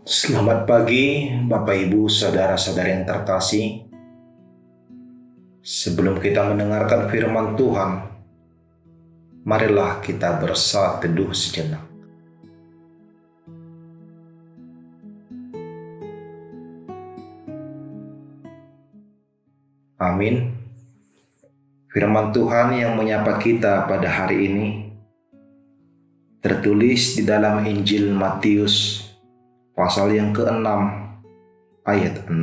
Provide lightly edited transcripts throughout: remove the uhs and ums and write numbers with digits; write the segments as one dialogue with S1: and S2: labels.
S1: Selamat pagi, Bapak Ibu, saudara-saudara yang terkasih. Sebelum kita mendengarkan firman Tuhan, marilah kita bersaat teduh sejenak. Amin. Firman Tuhan yang menyapa kita pada hari ini tertulis di dalam Injil Matius pasal yang ke-6 ayat 6.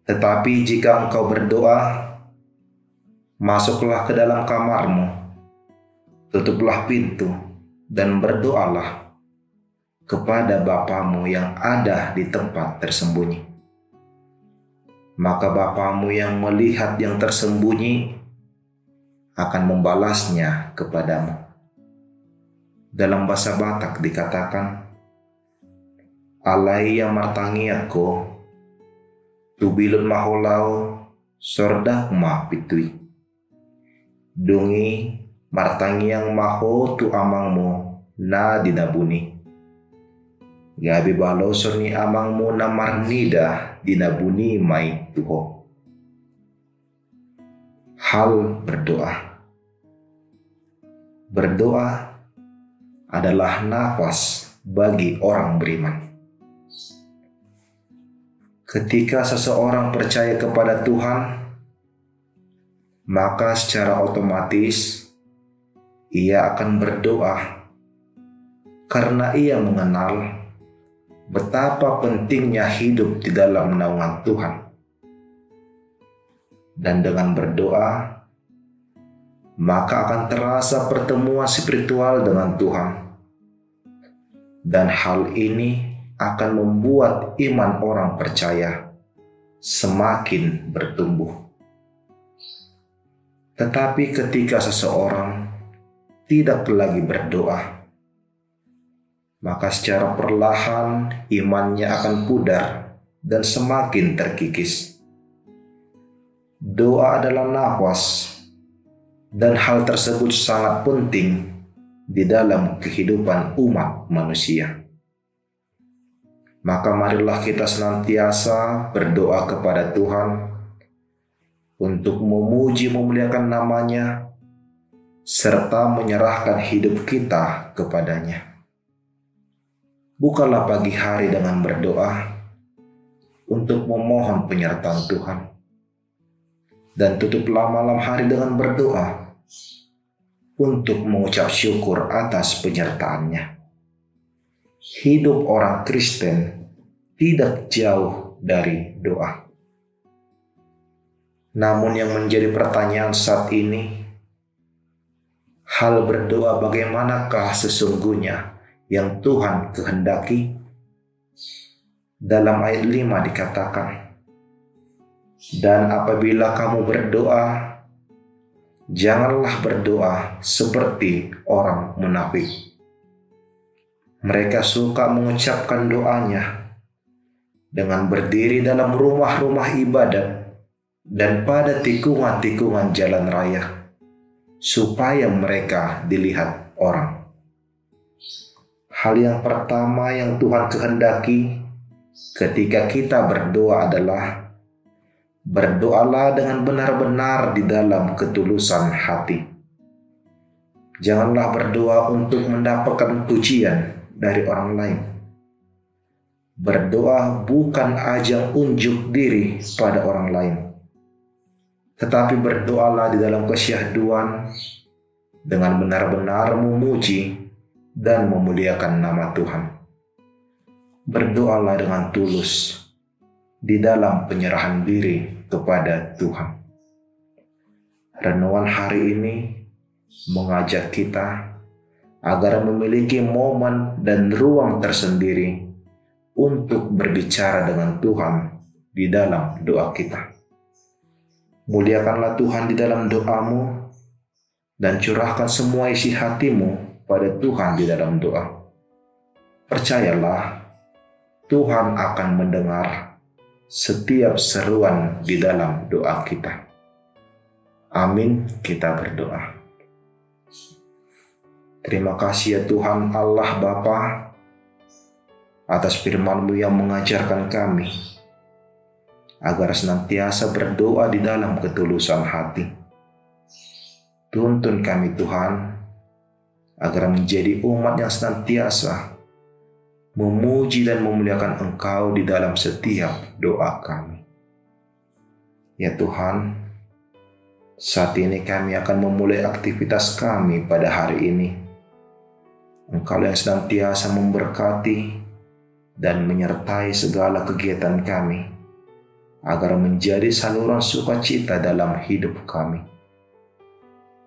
S1: Tetapi jika engkau berdoa, masuklah ke dalam kamarmu, tutuplah pintu, dan berdoalah kepada Bapamu yang ada di tempat tersembunyi. Maka Bapamu yang melihat yang tersembunyi akan membalasnya kepadamu. Dalam bahasa Batak dikatakan, alai yang martangi aku, tubilun maholau, sordak ma pitui. Dungi martangi yang maho tu amangmu na dinabuni. Gabi balo sorni amangmu na marnida dinabuni mai tuho. Hal berdoa. Berdoa adalah nafas bagi orang beriman. Ketika seseorang percaya kepada Tuhan, maka secara otomatis ia akan berdoa karena ia mengenal betapa pentingnya hidup di dalam naungan Tuhan. Dan dengan berdoa, maka akan terasa pertemuan spiritual dengan Tuhan. Dan hal ini akan membuat iman orang percaya semakin bertumbuh. Tetapi ketika seseorang tidak lagi berdoa, maka secara perlahan imannya akan pudar dan semakin terkikis. Doa adalah nafas, dan hal tersebut sangat penting di dalam kehidupan umat manusia. Maka marilah kita senantiasa berdoa kepada Tuhan untuk memuji memuliakan nama-Nya serta menyerahkan hidup kita kepadanya. Bukalah pagi hari dengan berdoa untuk memohon penyertaan Tuhan. Dan tutuplah malam hari dengan berdoa untuk mengucap syukur atas penyertaan-Nya. Hidup orang Kristen tidak jauh dari doa. Namun yang menjadi pertanyaan saat ini, hal berdoa bagaimanakah sesungguhnya yang Tuhan kehendaki? Dalam ayat 5 dikatakan, dan apabila kamu berdoa, janganlah berdoa seperti orang munafik. Mereka suka mengucapkan doanya dengan berdiri dalam rumah-rumah ibadat dan pada tikungan-tikungan jalan raya, supaya mereka dilihat orang. Hal yang pertama yang Tuhan kehendaki ketika kita berdoa adalah berdoalah dengan benar-benar di dalam ketulusan hati. Janganlah berdoa untuk mendapatkan pujian dari orang lain. Berdoa bukan ajang unjuk diri pada orang lain, tetapi berdoalah di dalam kesyahduan dengan benar-benar memuji dan memuliakan nama Tuhan. Berdoalah dengan tulus di dalam penyerahan diri kepada Tuhan. Renungan hari ini mengajak kita agar memiliki momen dan ruang tersendiri untuk berbicara dengan Tuhan di dalam doa kita. Muliakanlah Tuhan di dalam doamu dan curahkan semua isi hatimu pada Tuhan di dalam doa. Percayalah, Tuhan akan mendengar setiap seruan di dalam doa kita. Amin, kita berdoa. Terima kasih ya Tuhan Allah Bapa, atas firman-Mu yang mengajarkan kami agar senantiasa berdoa di dalam ketulusan hati. Tuntun kami Tuhan, agar menjadi umat yang senantiasa memuji dan memuliakan Engkau di dalam setiap doa kami. Ya Tuhan, saat ini kami akan memulai aktivitas kami pada hari ini. Engkau yang senantiasa memberkati dan menyertai segala kegiatan kami, agar menjadi saluran sukacita dalam hidup kami.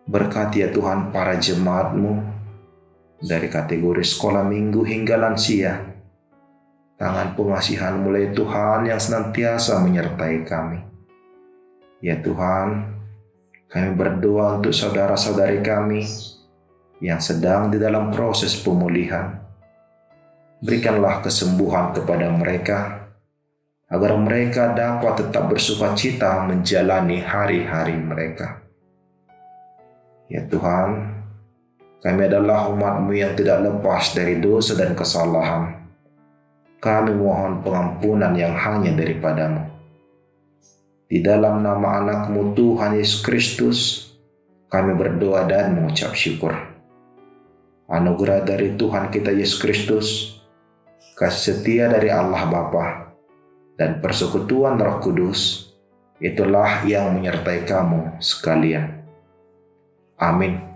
S1: Berkati ya Tuhan para jemaat-Mu, dari kategori sekolah minggu hingga lansia. Tangan pengasihan mulai Tuhan yang senantiasa menyertai kami. Ya Tuhan, kami berdoa untuk saudara-saudari kami yang sedang di dalam proses pemulihan. Berikanlah kesembuhan kepada mereka, agar mereka dapat tetap bersukacita menjalani hari-hari mereka. Ya Tuhan, kami adalah umat-Mu yang tidak lepas dari dosa dan kesalahan. Kami mohon pengampunan yang hanya daripada-Mu. Di dalam nama anak-Mu Tuhan Yesus Kristus, kami berdoa dan mengucap syukur. Anugerah dari Tuhan kita Yesus Kristus, kasih setia dari Allah Bapa, dan persekutuan Roh Kudus, itulah yang menyertai kamu sekalian. Amin.